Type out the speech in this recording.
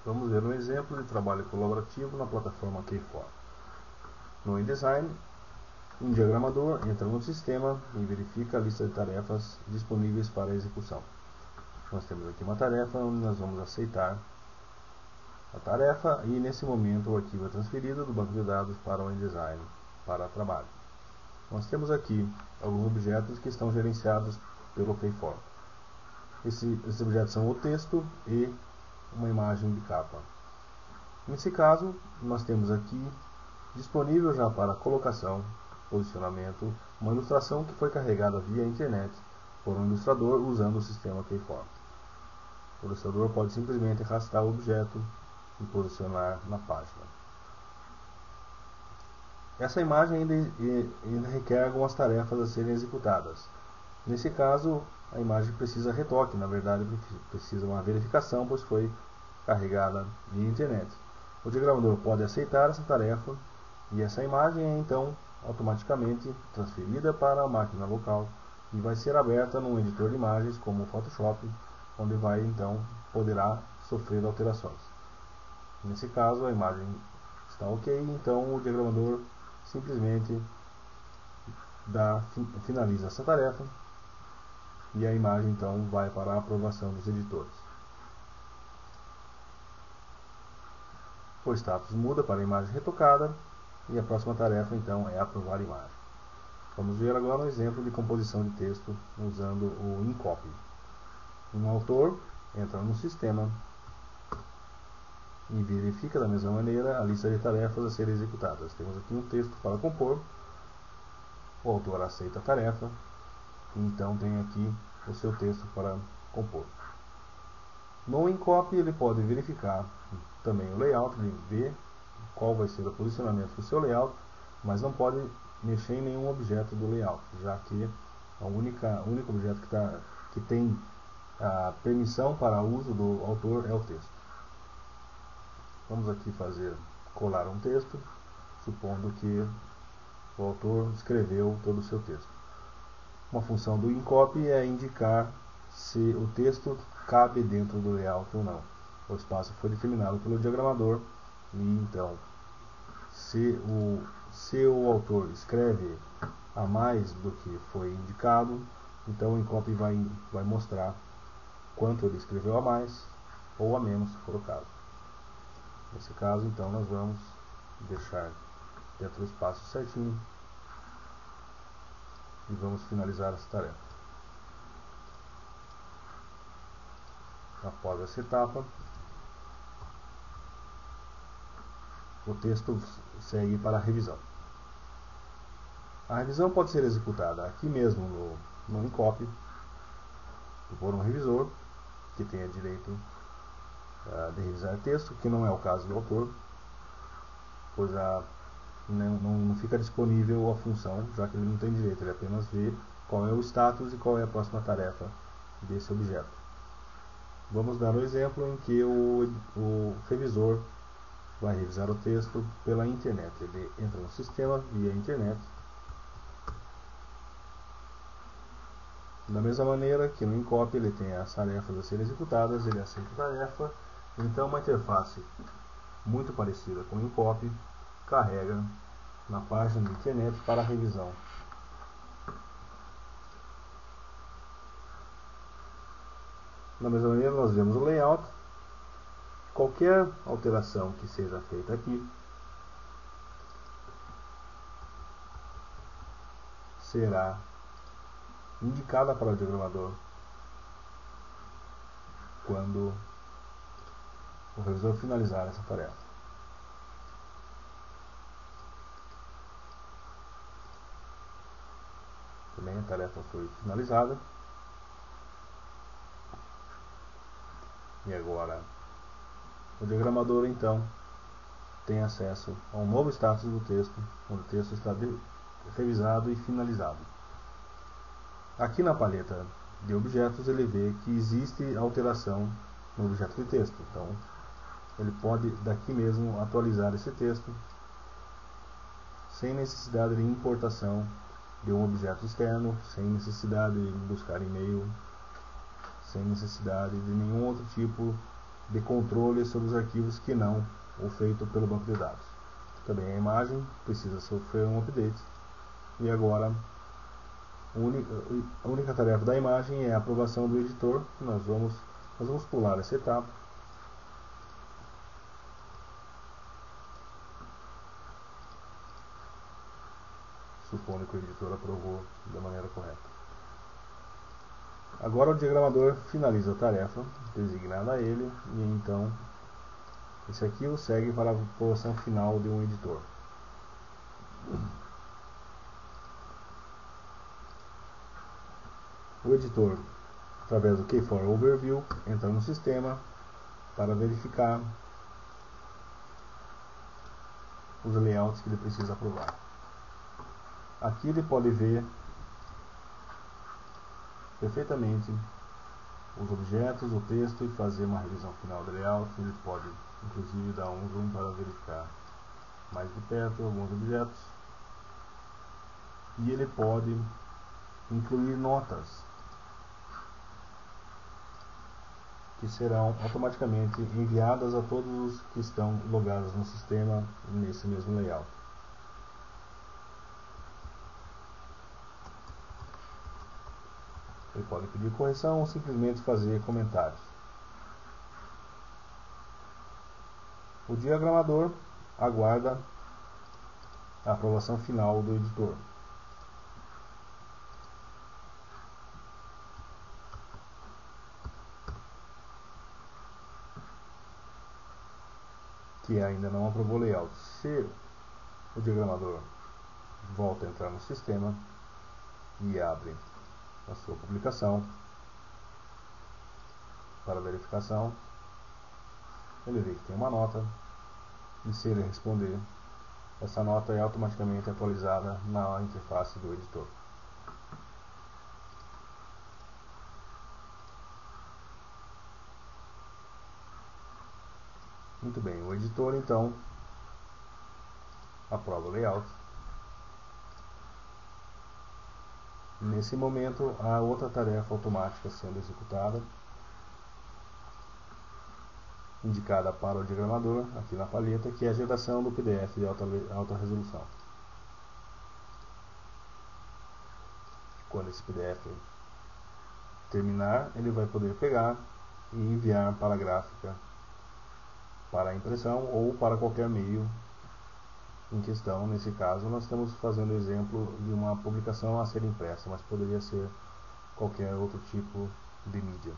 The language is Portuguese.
Vamos ver um exemplo de trabalho colaborativo na plataforma Keyform. No InDesign, um diagramador entra no sistema e verifica a lista de tarefas disponíveis para execução. Nós temos aqui uma tarefa onde nós vamos aceitar a tarefa e nesse momento o arquivo é transferido do banco de dados para o InDesign para trabalho. Nós temos aqui alguns objetos que estão gerenciados pelo Keyform. Esses objetos são o texto e uma imagem de capa. Nesse caso, nós temos aqui disponível já para colocação, posicionamento, uma ilustração que foi carregada via internet por um ilustrador usando o sistema Keyform. O ilustrador pode simplesmente arrastar o objeto e posicionar na página. Essa imagem ainda requer algumas tarefas a serem executadas. Nesse caso, a imagem precisa retoque, na verdade precisa uma verificação, pois foi carregada via internet. O diagramador pode aceitar essa tarefa e essa imagem é então automaticamente transferida para a máquina local e vai ser aberta num editor de imagens como o Photoshop, onde vai então poderá sofrer alterações. Nesse caso a imagem está ok, então o diagramador simplesmente finaliza essa tarefa e a imagem então vai para a aprovação dos editores. O status muda para a imagem retocada e a próxima tarefa então é aprovar a imagem. Vamos ver agora um exemplo de composição de texto usando o InCopy. Um autor entra no sistema e verifica da mesma maneira a lista de tarefas a serem executadas. Temos aqui um texto para compor, o autor aceita a tarefa e então tem aqui o seu texto para compor. No InCopy ele pode verificar também o layout, ver qual vai ser o posicionamento do seu layout, mas não pode mexer em nenhum objeto do layout, já que o único objeto que tem a permissão para uso do autor é o texto. Vamos aqui colar um texto, supondo que o autor escreveu todo o seu texto. Uma função do InCopy é indicar se o texto cabe dentro do layout ou não. O espaço foi determinado pelo diagramador e então, se o autor escreve a mais do que foi indicado, então o InCopy vai mostrar quanto ele escreveu a mais ou a menos, se for o caso. Nesse caso, então, nós vamos deixar dentro do espaço certinho e vamos finalizar essa tarefa. Após essa etapa, o texto segue para a revisão. A revisão pode ser executada aqui mesmo no InCopy por um revisor que tenha direito de revisar texto, que não é o caso do autor, pois não fica disponível a função, já que ele não tem direito, ele apenas vê qual é o status e qual é a próxima tarefa desse objeto. Vamos dar um exemplo em que o revisor vai revisar o texto pela internet. Ele entra no sistema via internet. Da mesma maneira que no InCopy ele tem as tarefas a serem executadas, ele aceita a tarefa, então uma interface muito parecida com o InCopy carrega na página da internet para a revisão. Da mesma maneira nós vemos o layout. Qualquer alteração que seja feita aqui será indicada para o diagramador quando o revisor finalizar essa tarefa. Também a tarefa foi finalizada. E agora o diagramador então tem acesso a um novo status do texto, onde o texto está revisado e finalizado. Aqui na paleta de objetos ele vê que existe alteração no objeto de texto, então ele pode daqui mesmo atualizar esse texto sem necessidade de importação de um objeto externo, sem necessidade de buscar e-mail, sem necessidade de nenhum outro tipo de controle sobre os arquivos que não o feito pelo banco de dados. Também a imagem precisa sofrer um update, e agora a única tarefa da imagem é a aprovação do editor. Nós vamos pular essa etapa. Supondo que o editor aprovou da maneira correta. Agora o diagramador finaliza a tarefa designada a ele, e então esse arquivo segue para a aprovação final de um editor. O editor, através do Keyforce Overview, entra no sistema para verificar os layouts que ele precisa aprovar. Aqui ele pode ver perfeitamente os objetos, o texto, e fazer uma revisão final do layout. Ele pode inclusive dar um zoom para verificar mais de perto alguns objetos, e ele pode incluir notas que serão automaticamente enviadas a todos os que estão logados no sistema nesse mesmo layout. Ele pode pedir correção ou simplesmente fazer comentários. O diagramador aguarda a aprovação final do editor. Que ainda não aprovou o layout. Se o diagramador volta a entrar no sistema e abre a sua publicação para verificação, ele vê que tem uma nota, e se ele responder, essa nota é automaticamente atualizada na interface do editor. Muito bem, o editor então aprova o layout. Nesse momento há outra tarefa automática sendo executada, indicada para o diagramador aqui na palheta, que é a geração do PDF de alta resolução. Quando esse PDF terminar, ele vai poder pegar e enviar para a gráfica, para a impressão ou para qualquer meio em questão. Nesse caso nós estamos fazendo exemplo de uma publicação a ser impressa, mas poderia ser qualquer outro tipo de mídia.